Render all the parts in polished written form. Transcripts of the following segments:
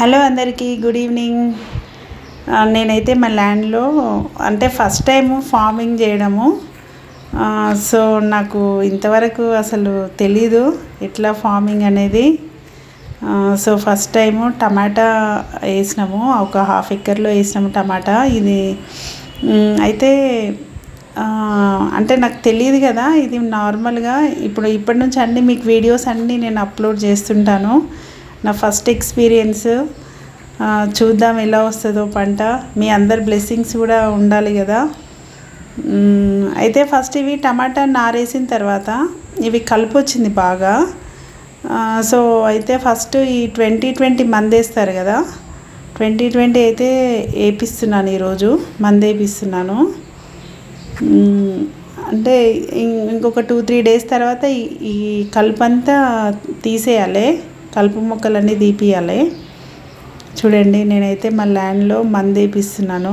Hello అందరికీ good evening. నేనైతే మా ల్యాండ్లో అంటే ఫస్ట్ టైము ఫార్మింగ్ చేయడము. సో నాకు ఇంతవరకు అసలు తెలీదు ఎట్లా ఫార్మింగ్ అనేది. సో ఫస్ట్ టైము టమాటా వేసినాము, ఒక హాఫ్ ఎకర్లో వేసినాము టమాటా. ఇది అయితే అంటే నాకు తెలియదు కదా, ఇది నార్మల్గా ఇప్పటి నుంచి అన్నీ మీకు వీడియోస్ అన్నీ నేను అప్లోడ్ చేస్తుంటాను. నా ఫస్ట్ ఎక్స్పీరియన్స్, చూద్దాం ఎలా వస్తుందో పంట. మీ అందరి బ్లెస్సింగ్స్ కూడా ఉండాలి కదా. అయితే ఫస్ట్ ఇవి టమాటా నారేసిన తర్వాత ఇవి కలుపు వచ్చింది బాగా. సో అయితే ఫస్ట్ ఈ 2020 మందు వేస్తారు కదా, 2020 అయితే వేపిస్తున్నాను. ఈరోజు మందు వేపిస్తున్నాను. అంటే ఇంకొక 2-3 డేస్ తర్వాత ఈ కలుపు అంతా తీసేయాలి, కలుపు మొక్కలన్నీ తీపియాలి. చూడండి, నేనైతే మా ల్యాండ్లో మందు వేపిస్తున్నాను.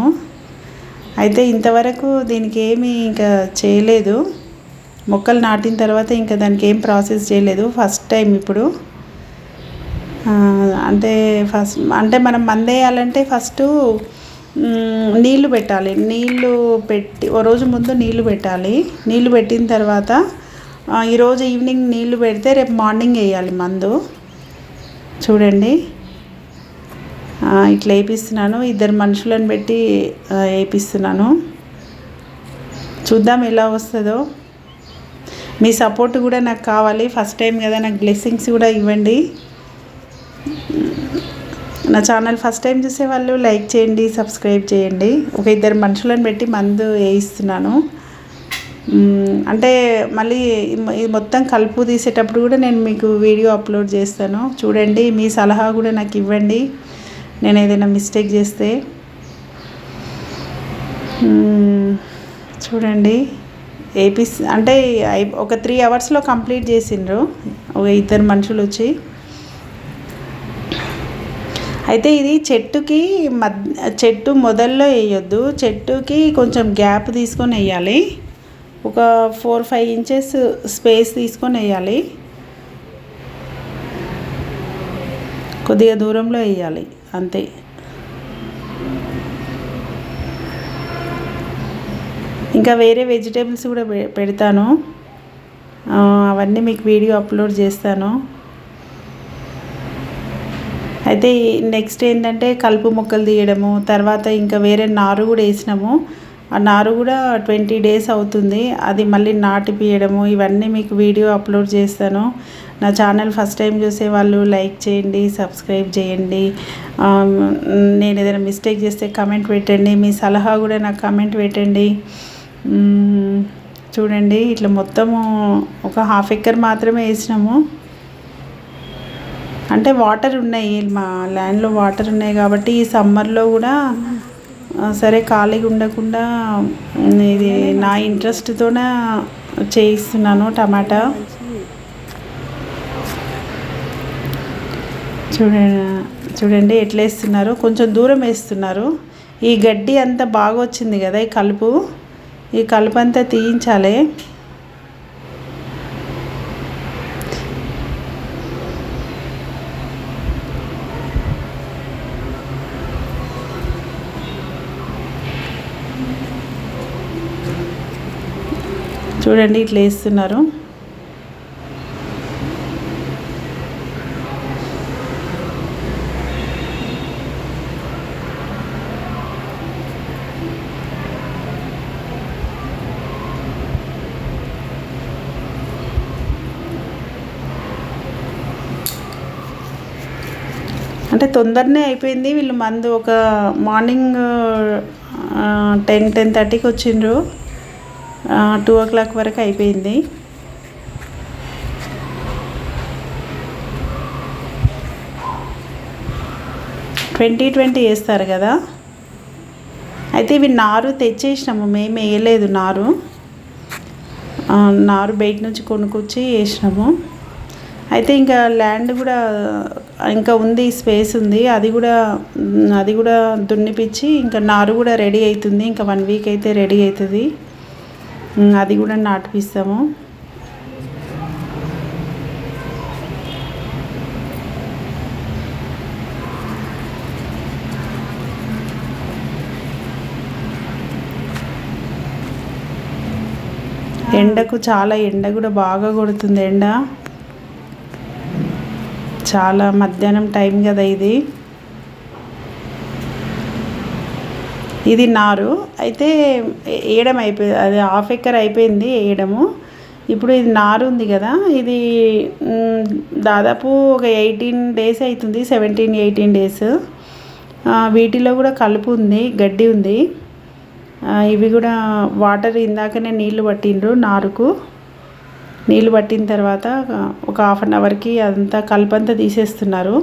అయితే ఇంతవరకు దీనికి ఏమీ ఇంకా చేయలేదు. మొక్కలు నాటిన తర్వాత ఇంకా దానికి ఏం ప్రాసెస్ చేయలేదు, ఫస్ట్ టైం ఇప్పుడు. అంటే మనం మందు వేయాలంటే ఫస్ట్ నీళ్లు పెట్టాలి. నీళ్లు పెట్టి ఓ రోజు ముందు నీళ్లు పెట్టాలి. నీళ్లు పెట్టిన తర్వాత ఈరోజు ఈవినింగ్ నీళ్లు పెడితే రేపు మార్నింగ్ వేయాలి మందు. చూడండి, ఇట్లా వేపిస్తున్నాను. 2 మనుషులను పెట్టి వేపిస్తున్నాను. చూద్దాం ఎలా వస్తుందో. మీ సపోర్ట్ కూడా నాకు కావాలి. ఫస్ట్ టైం కదా, నాకు బ్లెస్సింగ్స్ కూడా ఇవ్వండి. నా ఛానల్ ఫస్ట్ టైం చూసే వాళ్ళు లైక్ చేయండి, సబ్స్క్రైబ్ చేయండి. ఒక 2 మనుషులను పెట్టి మందు వేయిస్తున్నాను. అంటే మళ్ళీ ఇది మొత్తం కలుపు తీసేటప్పుడు కూడా నేను మీకు వీడియో అప్లోడ్ చేస్తాను. చూడండి, మీ సలహా కూడా నాకు ఇవ్వండి నేను ఏదైనా మిస్టేక్ చేస్తే. చూడండి, అంటే ఒక 3 అవర్స్లో కంప్లీట్ చేసిండ్రు ఒక 2 మనుషులు వచ్చి. అయితే ఇది చెట్టు మొదల్లో వేయొద్దు, చెట్టుకి కొంచెం గ్యాప్ తీసుకొని వేయాలి. ఒక 4-5 ఇంచెస్ స్పేస్ తీసుకొని వేయాలి. కొద్దిగా దూరంలో వేయాలి అంతే. ఇంకా వేరే వెజిటేబుల్స్ కూడా పెడతాను, అవన్నీ మీకు వీడియో అప్లోడ్ చేస్తాను. అయితే నెక్స్ట్ ఏంటంటే కలుపు మొక్కలు తీయడము, తర్వాత ఇంకా వేరే నారు కూడా వేసినాము. ఆ నారు కూడా 20 డేస్ అవుతుంది, అది మళ్ళీ నాటిపియడము. ఇవన్నీ మీకు వీడియో అప్లోడ్ చేస్తాను. నా ఛానల్ ఫస్ట్ టైం చూసే వాళ్ళు లైక్ చేయండి, సబ్స్క్రైబ్ చేయండి. నేను ఏదైనా మిస్టేక్ చేస్తే కమెంట్ పెట్టండి, మీ సలహా కూడా నాకు కమెంట్ పెట్టండి. చూడండి, ఇట్లా మొత్తము ఒక హాఫ్ ఎకర్ మాత్రమే వేసినాము. అంటే వాటర్ ఉన్నాయి, మా ల్యాండ్లో వాటర్ ఉన్నాయి కాబట్టి ఈ సమ్మర్లో కూడా సరే ఖాళీగా ఉండకుండా ఇది నా ఇంట్రెస్ట్తోనే చేయిస్తున్నాను టమాటా. చూడండి ఎట్లా వేస్తున్నారు, కొంచెం దూరం వేస్తున్నారు. ఈ గడ్డి అంతా బాగా వచ్చింది కదా, ఈ కలుపు అంతా తీయించాలి. చూడండి, ఇట్లా వేస్తున్నారు. అంటే తొందరనే అయిపోయింది. వీళ్ళు మందు ఒక మార్నింగ్ 10-10:30కి వచ్చిండ్రు, 2 o'clock వరకు అయిపోయింది. ట్వంటీ వేస్తారు కదా. అయితే ఇవి నారు తెచ్చేసినాము, మేము వేయలేదు నారు బయట నుంచి కొనుక్కొచ్చి వేసినాము. అయితే ఇంకా ల్యాండ్ కూడా ఇంకా ఉంది, స్పేస్ ఉంది, అది కూడా దున్నిపించి ఇంకా నారు కూడా రెడీ అవుతుంది. ఇంకా 1 వీక్ అయితే రెడీ అవుతుంది, అది కూడా నాటిపిస్తాము. ఎండకు చాలా ఎండ కూడా బాగా కొడుతుంది. ఎండ చాలా మధ్యాహ్నం టైం కదా ఇది నారు అయితే వేయడం అయిపోయింది. అది హాఫ్ ఎకర్ అయిపోయింది వేయడము. ఇప్పుడు ఇది నారు ఉంది కదా, ఇది దాదాపు ఒక 18 days అవుతుంది, 17-18 days. వీటిలో కూడా కలుపు ఉంది, గడ్డి ఉంది. ఇవి కూడా వాటర్ ఇందాకనే నీళ్లు పట్టిండ్రు. నారుకు నీళ్లు పట్టిన తర్వాత ఒక 1/2 hourకి అదంతా కలుపంతా తీసేస్తున్నారు.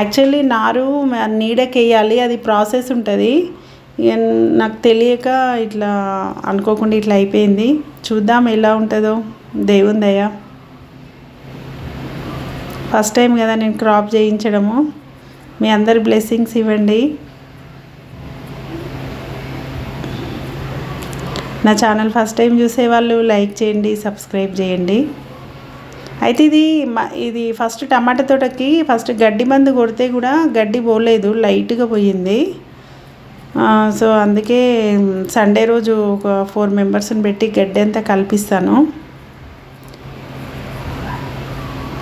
యాక్చువల్లీ నారు నీడకి వేయాలి, అది ప్రాసెస్ ఉంటుంది. నాకు తెలియక ఇట్లా అనుకోకుండా ఇట్లా అయిపోయింది. చూద్దాం ఎలా ఉంటుందో, దేవుని దయ. ఫస్ట్ టైం కదా నేను క్రాప్ చేయించడము. మీ అందరి బ్లెస్సింగ్స్ ఇవ్వండి. నా ఛానల్ ఫస్ట్ టైం చూసేవాళ్ళు లైక్ చేయండి, సబ్స్క్రైబ్ చేయండి. అయితే ఇది ఫస్ట్ టమాటా తోటకి ఫస్ట్ గడ్డి మందు కొడితే కూడా గడ్డి పోలేదు, లైట్గా పోయింది. సో అందుకే సండే రోజు ఒక 4 members పెట్టి గడ్డి అంతా కల్పిస్తాను.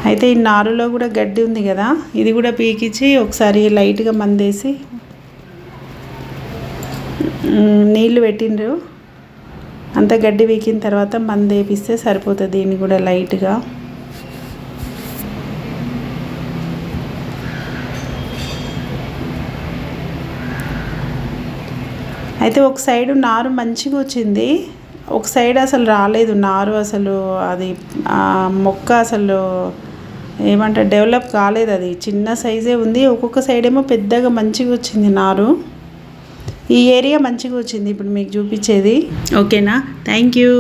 అయితే ఈ నారులో కూడా గడ్డి ఉంది కదా, ఇది కూడా పీకిచ్చి ఒకసారి లైట్గా మందేసి నీళ్ళు పెట్టిండ్రు. అంతా గడ్డి పీకిన తర్వాత మందు వేపిస్తే సరిపోతుంది. దీన్ని కూడా లైట్గా అయితే ఒక సైడు నారు మంచిగా వచ్చింది, ఒక సైడ్ అసలు రాలేదు నారు. అసలు అది మొక్క అసలు ఏమంటారు డెవలప్ కాలేదు, అది చిన్న సైజే ఉంది. ఒక్కొక్క సైడ్ ఏమో పెద్దగా మంచిగా వచ్చింది నారు. ఈ ఏరియా మంచిగా వచ్చింది ఇప్పుడు మీకు చూపించేది. ఓకేనా? Thank you.